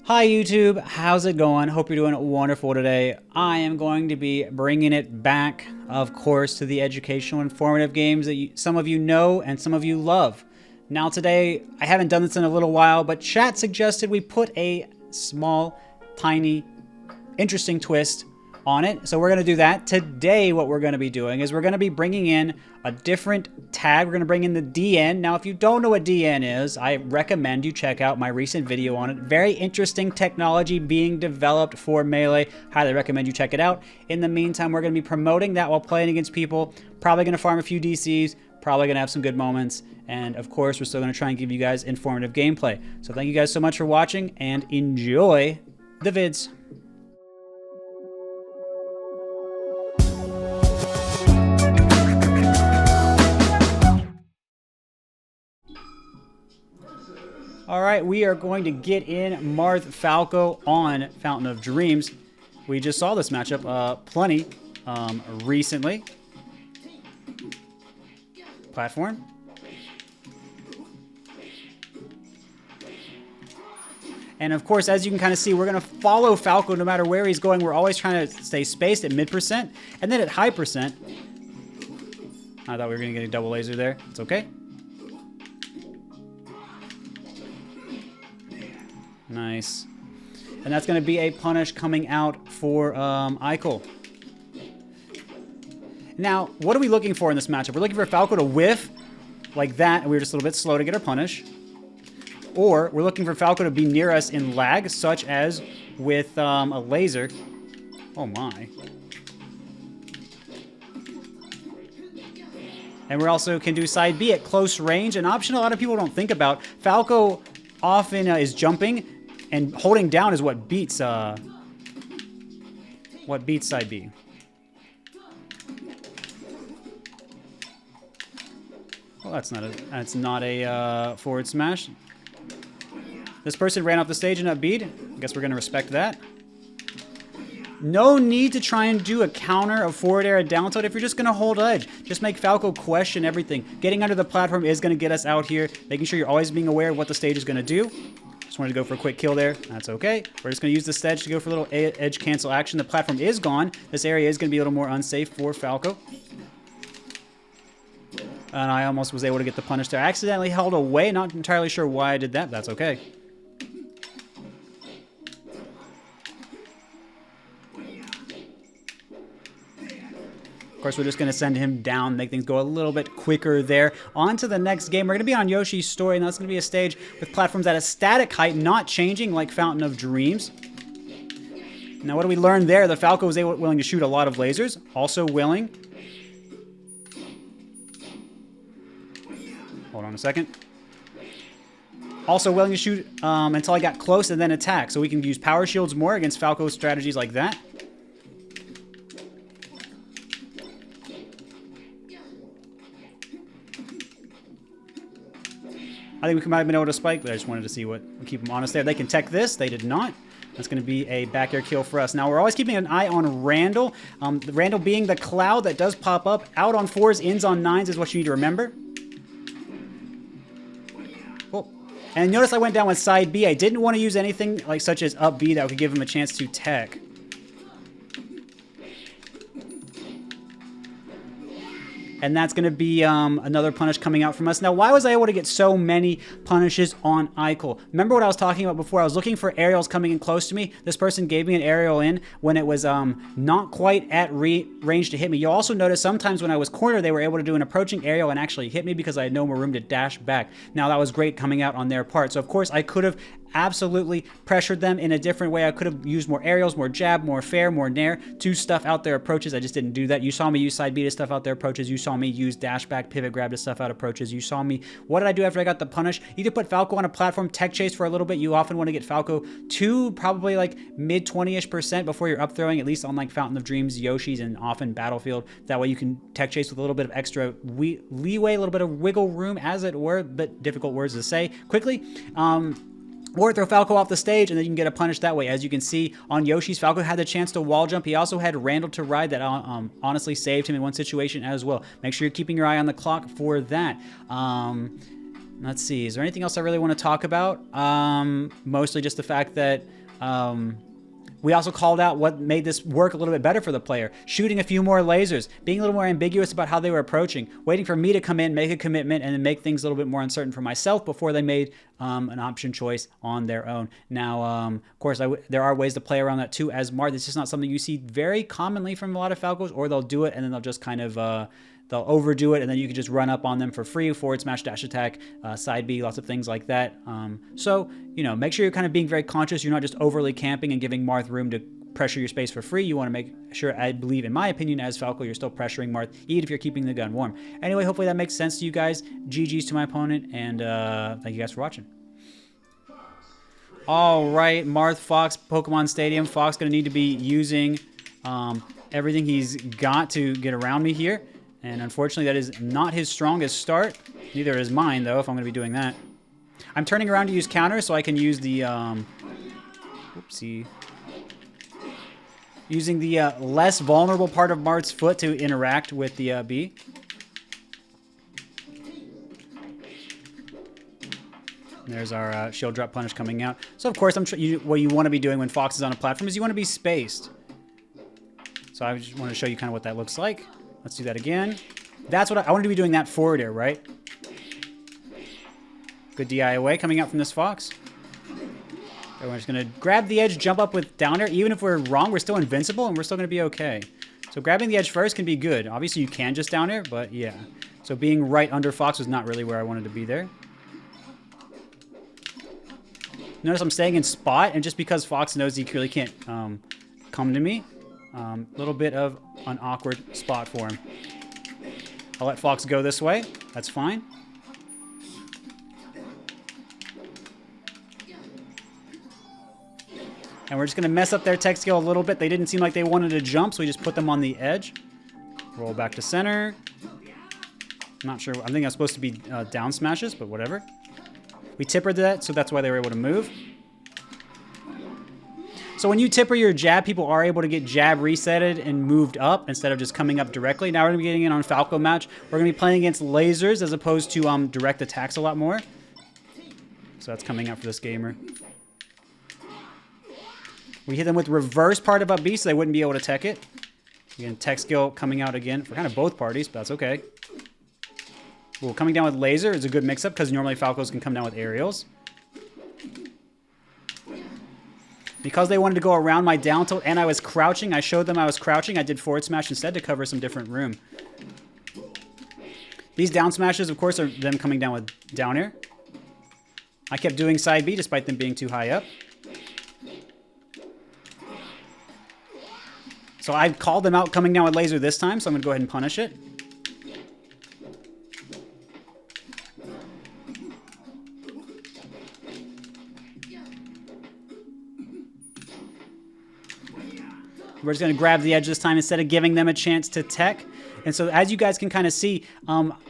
Hi YouTube, how's it going? Hope you're doing wonderful today. I am going to be bringing it back, of course, to the educational informative games that some of you know and some of you love. Now today, I haven't done this in a little while, but chat suggested we put a small, tiny, interesting twist on it. So we're going to do that. Today, what we're going to be doing is we're going to be bringing in a different tag. We're going to bring in the DN. Now, if you don't know what DN is, I recommend you check out my recent video on it. Very interesting technology being developed for Melee. Highly recommend you check it out. In the meantime, we're going to be promoting that while playing against people. Probably going to farm a few DCs. Probably going to have some good moments. And of course, we're still going to try and give you guys informative gameplay. So thank you guys so much for watching and enjoy the vids. All right, we are going to get in Marth Falco on Fountain of Dreams. We just saw this matchup plenty recently. Platform. And of course, as you can kind of see, we're going to follow Falco no matter where he's going. We're always trying to stay spaced at mid% and then at high %. I thought we were going to get a double laser there. It's okay. Nice. And that's going to be a punish coming out for Eichel. Now, what are we looking for in this matchup? We're looking for Falco to whiff like that, and we're just a little bit slow to get our punish. Or we're looking for Falco to be near us in lag, such as with a laser. Oh my. And we also can do side B at close range, an option a lot of people don't think about. Falco often is jumping, and holding down is what beats side B. Well, that's not a forward smash. This person ran off the stage and up beat. I guess we're gonna respect that. No need to try and do a counter of forward air and down tilt if you're just gonna hold edge. Just make Falco question everything. Getting under the platform is gonna get us out here. Making sure you're always being aware of what the stage is gonna do. Just wanted to go for a quick kill there. That's okay. We're just going to use the stage to go for a little edge cancel action. The platform is gone. This area is going to be a little more unsafe for Falco. And I almost was able to get the punish there. I accidentally held away. Not entirely sure why I did that. That's okay. Of course, we're just going to send him down, make things go a little bit quicker there. On to the next game. We're going to be on Yoshi's Story, and that's going to be a stage with platforms at a static height, not changing like Fountain of Dreams. Now, what do we learn there? The Falco was willing to shoot a lot of lasers. Also willing. Hold on a second. Also willing to shoot until I got close and then attack. So we can use power shields more against Falco's strategies like that. I think we might have been able to spike, but I just wanted to see keep them honest there. They can tech this. They did not. That's going to be a back air kill for us. Now, we're always keeping an eye on Randall. Randall being the cloud that does pop up. Out on 4s, ins on 9s is what you need to remember. Oh. And notice I went down with side B. I didn't want to use anything like such as up B that could give him a chance to tech. And that's going to be another punish coming out from us. Now, why was I able to get so many punishes on Eichel? Remember what I was talking about before? I was looking for aerials coming in close to me. This person gave me an aerial in when it was not quite at range to hit me. You'll also notice sometimes when I was cornered, they were able to do an approaching aerial and actually hit me because I had no more room to dash back. Now, that was great coming out on their part. So, of course, I could have absolutely pressured them in a different way. I could have used more aerials, more jab, more fair, more nair to stuff out their approaches. I just didn't do that. You saw me use side B to stuff out their approaches. You saw me use dash back, pivot grab to stuff out approaches. You saw me. What did I do after I got the punish? Either put Falco on a platform, tech chase for a little bit. You often want to get Falco to probably like mid 20-ish% before you're up throwing, at least on like Fountain of Dreams, Yoshi's, and often Battlefield. That way you can tech chase with a little bit of extra leeway, a little bit of wiggle room, as it were, but difficult words to say quickly. Or throw Falco off the stage, and then you can get a punish that way. As you can see on Yoshi's, Falco had the chance to wall jump. He also had Randall to ride that honestly saved him in one situation as well. Make sure you're keeping your eye on the clock for that. Let's see. Is there anything else I really want to talk about? Mostly just the fact that we also called out what made this work a little bit better for the player. Shooting a few more lasers, being a little more ambiguous about how they were approaching, waiting for me to come in, make a commitment, and then make things a little bit more uncertain for myself before they made an option choice on their own. Now, of course, there are ways to play around that too as Marth. It's just not something you see very commonly from a lot of Falcos, or they'll do it and then they'll just kind of... they'll overdo it, and then you can just run up on them for free, forward smash, dash attack, side B, lots of things like that. So, you know, make sure you're kind of being very conscious. You're not just overly camping and giving Marth room to pressure your space for free. You want to make sure, I believe, in my opinion, as Falco, you're still pressuring Marth, even if you're keeping the gun warm. Anyway, hopefully that makes sense to you guys. GG's to my opponent, and thank you guys for watching. All right, Marth, Fox, Pokemon Stadium. Fox going to need to be using everything he's got to get around me here. And unfortunately, that is not his strongest start. Neither is mine, though, if I'm going to be doing that. I'm turning around to use counters so I can use the... Oopsie. Using the less vulnerable part of Marth's foot to interact with the B. There's our shield drop punish coming out. So, of course, what you want to be doing when Fox is on a platform is you want to be spaced. So I just want to show you kind of what that looks like. Let's do that again. That's what I wanted to be doing, that forward air, right? Good DI away coming out from this Fox. Okay, we're just going to grab the edge, jump up with down air. Even if we're wrong, we're still invincible, and we're still going to be okay. So grabbing the edge first can be good. Obviously, you can just down air, but yeah. So being right under Fox was not really where I wanted to be there. Notice I'm staying in spot, and just because Fox knows he really can't come to me, a little bit of an awkward spot for him. I'll let Fox go this way. That's fine. And we're just going to mess up their tech skill a little bit. They didn't seem like they wanted to jump, so we just put them on the edge. Roll back to center. I'm not sure. I think that's supposed to be down smashes, but whatever. We tippered that, so that's why they were able to move. So when you tipper your jab, people are able to get jab resetted and moved up instead of just coming up directly. Now we're going to be getting in on Falco match. We're going to be playing against lasers as opposed to direct attacks a lot more. So that's coming up for this gamer. We hit them with reverse part of up B so they wouldn't be able to tech it. Again, tech skill coming out again for kind of both parties, but that's okay. Well, coming down with laser is a good mix-up because normally Falcos can come down with aerials. Because they wanted to go around my down tilt and I was crouching, I showed them I was crouching. I did forward smash instead to cover some different room. These down smashes, of course, are them coming down with down air. I kept doing side B despite them being too high up. So I called them out coming down with laser this time, so I'm going to go ahead and punish it. We're just going to grab the edge this time instead of giving them a chance to tech. And so as you guys can kind of see,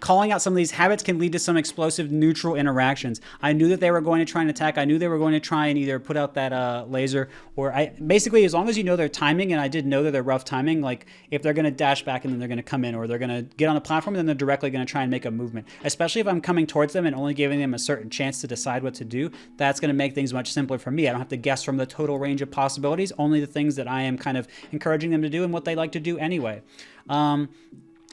calling out some of these habits can lead to some explosive neutral interactions. I knew that they were going to try and attack. I knew they were going to try and either put out that laser or basically as long as you know their timing, and I did know that they're rough timing, like if they're going to dash back and then they're going to come in or they're going to get on a platform, then they're directly going to try and make a movement. Especially if I'm coming towards them and only giving them a certain chance to decide what to do, that's going to make things much simpler for me. I don't have to guess from the total range of possibilities, only the things that I am kind of encouraging them to do and what they like to do anyway.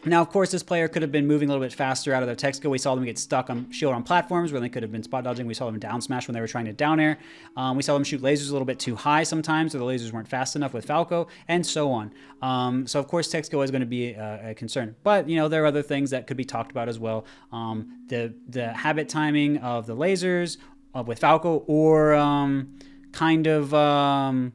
Now, of course, this player could have been moving a little bit faster out of their tech skill. We saw them get stuck on shield on platforms where they could have been spot dodging. We saw them down smash when they were trying to down air. We saw them shoot lasers a little bit too high sometimes, or the lasers weren't fast enough with Falco, and so on. So, of course, tech skill is going to be a concern. But, you know, there are other things that could be talked about as well. The habit timing of the lasers with Falco, or kind of,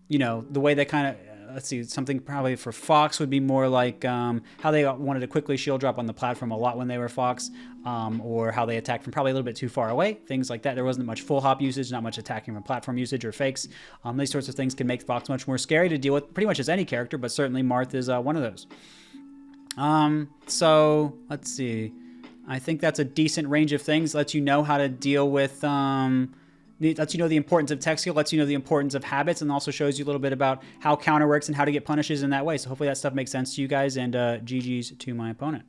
you know, the way they kind of... Let's see, something probably for Fox would be more like how they wanted to quickly shield drop on the platform a lot when they were Fox, or how they attacked from probably a little bit too far away, things like that. There wasn't much full hop usage, not much attacking from platform usage or fakes. These sorts of things can make Fox much more scary to deal with pretty much as any character, but certainly Marth is one of those. So, let's see. I think that's a decent range of things. Lets you know how to deal with... lets you know the importance of tech skill, lets you know the importance of habits, and also shows you a little bit about how counter works and how to get punishes in that way. So hopefully that stuff makes sense to you guys, and GG's to my opponent.